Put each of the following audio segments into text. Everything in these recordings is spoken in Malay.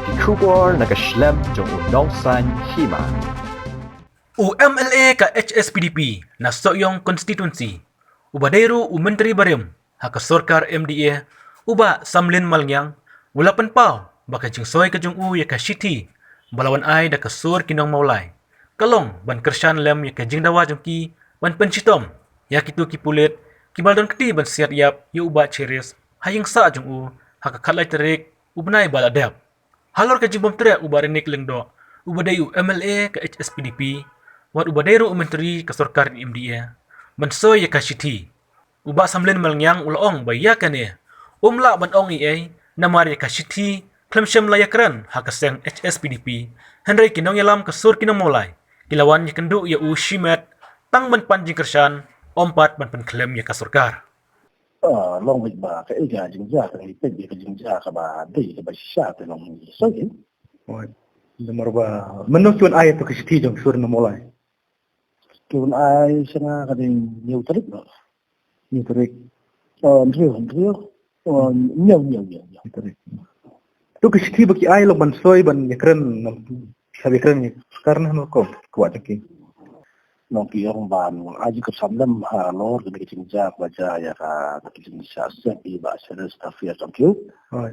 Kikubor nakaslem jong unongsan hima. UMLA ka HSPDP na soyong konstituensi. Ubadero u Menteri Barem haka Sorkar MDA uba Samlin Malnyang mula panpaw baka jing soy ka jong u ya ka City balawan ay da ka sur kinong maulay. Kalong ban kersyan lem ya ka jing dawa jong ki ban pencitom ya kitu kipulit kibaldon keti ban siat yap ya uba ceres hayang sa jong u haka kalai terik ubnai baladap. Halor ka jimbom tere ubarenik lengdo ubadayu MLA ka HSPDP wat ubadero menteri ka Sorkar ni MDA mansoy ya ka City uba Samlin Malnyang ulaong bayakane umla ban ong EA namar ya ka City klemsem layakran haka seng HSPDP Henry kinong yalam ka sur kinong molai kilawan ya kendu ya u shimet tang ban panjing kersan ompat ban penklem ya ka Sorkar. Long với bà cái gà chính ra cái tên gì cái chính ra cái bà đây cái bà xa cái lòng soi ấy. Oi. Nomor ba. Menurut cuan ayat tu kesiti jom sur na mulai. Cuman ai sana cái nhiều trích nữa. Ni tarik Nhiều nhiều. tarik. Tu kesiti bagi ay lo bansoi ban yakren sabi kren ni karena no ko kuat lagi. Long kia ông bàn ai cái sắm lâm hà nó cái chính ra và ra ya cái chính ra sẽ bị bà sẽ được stafia trong cứu. Oi.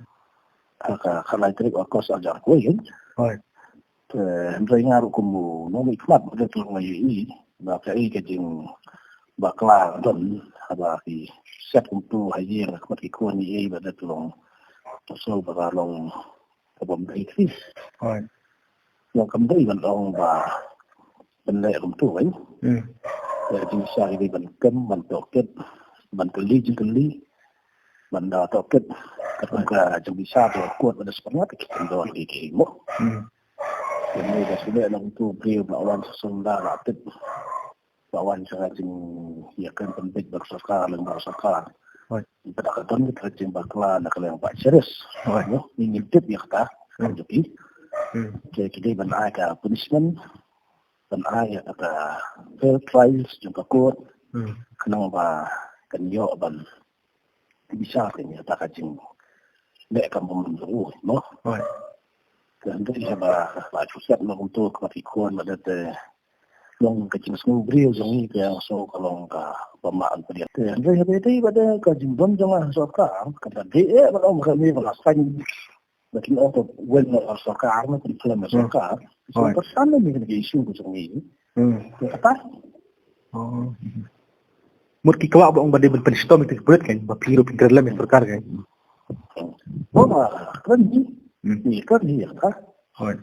Cái khai trích ở có sao giả cuối ấy. Oi. Rồi ngay lúc mù nó bị mất một cái tuần ngày ý và cái chính bà la đồn bà thì xét cùng tu hay gì là mất cái con gì và được lòng sâu và lòng cái bom đầy khí. Oi. Lòng cầm đầy bằng ông và bên lệ cùng tu ấy. Chính xác thì bằng cấm bằng tổ kết bằng cái ly trên cái ly bằng đào tổ kết các cái trong bị sa tổ cuột và đất bắn cái phần đó thì cái mốc. Jadi dah sudah dalam tu beliau melawan sesungguhnya rapat melawan sangat iakan penting bersakar dan bersakar. Pada keton kita jeng bakla nak yang Pak Ceres. No, ingin tip ya kata jadi. Jadi ban ai ka punishment ban ai ka fair trials juga court. Kenapa kan yo ban bisa kan ya tak jeng lek kan pembentuk no. Dan itu siapa pusat untuk kematian pada long kecil semua beliau jangan yang so kalau ka pemahaman dia. Dan itu pada kajian jangan Sorkar kata dia kalau kami melakukan bagi orang wen Sorkar nanti klaim Sorkar. Sorkar sana ni isu macam ni. Kata Murki kawak bang badai berpenistom itu berat kan, bapiru pintar lem Sorkar kan. Kan ni kan ni kan. Oi.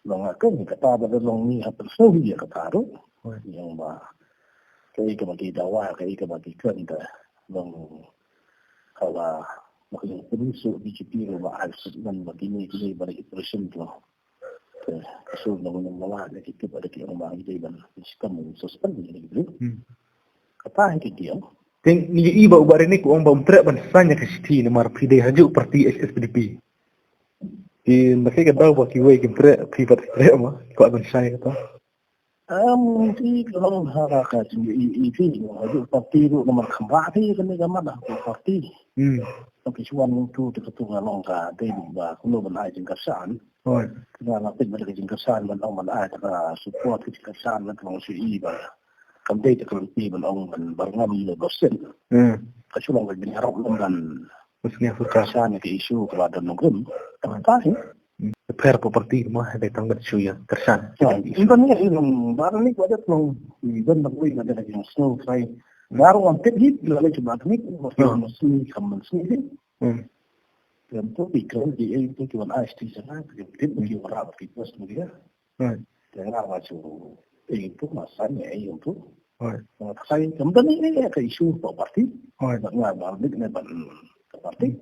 Long kan kata pada long ni apa so dia kata tu. Yang cái bagi dakwah cái bagi kan dah long kalau maksudnya penusu BJP rumah al-Sudan begini bagi operation tu. So long malah lagi kita pada kita orang ini dan sistem suspend ini gitu. Kata itu dia. Ting ni iba ubare ni ko ang ba umtre ban sanya kesiti ni mar pide haju parti SSPDP. Di mereka tahu bahwa kiwai kimtre privat kimtre ama ko ban saya kata. Thì kalau haraka itu parti itu nomor keempat itu kan gambar dah parti. Tapi cuman itu ketua longga dari bah kalau benar jengkasan. Kalau nak jengkasan benar ada support jengkasan benar sui bah. Kamdai kalau benar barangam le dosen. Kecuali begini harap dan Maksudnya Sorkar sana ke isu kepada negeri. Tapi per properti mah ada tanggal suya tersan. Even ni barang ni pada tu even bagui ada lagi snow fry. Baru orang tip lalu cuba ni mesti kamu sini. Dan tu pikir dia itu cuma IST sana, tip mesti orang kita sendiri. Jangan macam itu masanya itu. Saya kemudian ini ke isu properti. Nggak balik ni ban properti.